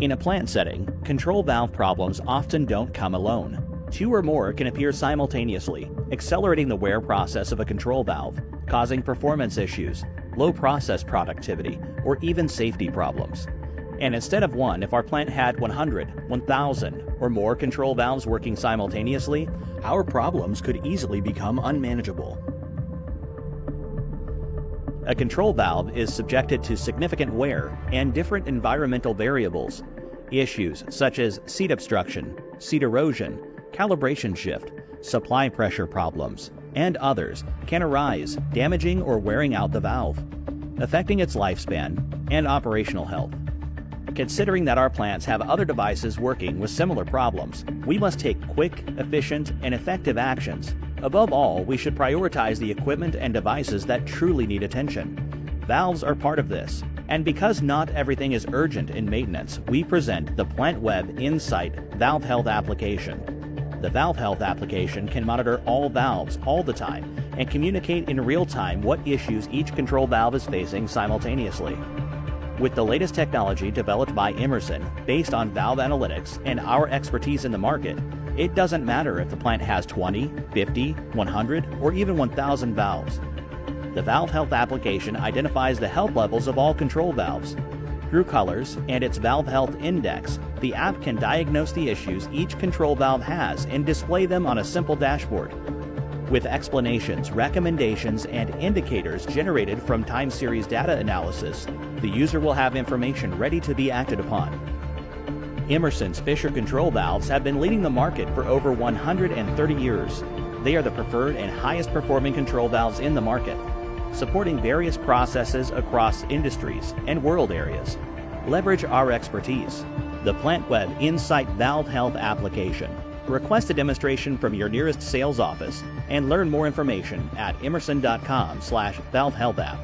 In a plant setting, control valve problems often don't come alone. Two or more can appear simultaneously, accelerating the wear process of a control valve, causing performance issues, low process productivity, or even safety problems. And instead of one, if our plant had 100, 1,000, or more control valves working simultaneously, our problems could easily become unmanageable. A control valve is subjected to significant wear and different environmental variables. Issues such as seat obstruction, seat erosion, calibration shift, supply pressure problems, and others can arise, damaging or wearing out the valve, affecting its lifespan and operational health. Considering that our plants have other devices working with similar problems, we must take quick, efficient, and effective actions. Above all, we should prioritize the equipment and devices that truly need attention. Valves are part of this, and because not everything is urgent in maintenance, we present the Plantweb Insight Valve Health application. The Valve Health application can monitor all valves all the time and communicate in real time what issues each control valve is facing simultaneously. With the latest technology developed by Emerson based on valve analytics and our expertise in the market, it doesn't matter if the plant has 20, 50, 100, or even 1,000 valves. The Valve Health application identifies the health levels of all control valves. Through colors and its Valve Health Index, the app can diagnose the issues each control valve has and display them on a simple dashboard. With explanations, recommendations, and indicators generated from time series data analysis, the user will have information ready to be acted upon. Emerson's Fisher control valves have been leading the market for over 130 years. They are the preferred and highest performing control valves in the market, supporting various processes across industries and world areas. Leverage our expertise. The Plantweb Insight Valve Health application. Request a demonstration from your nearest sales office and learn more information at emerson.com/valvehealthapp.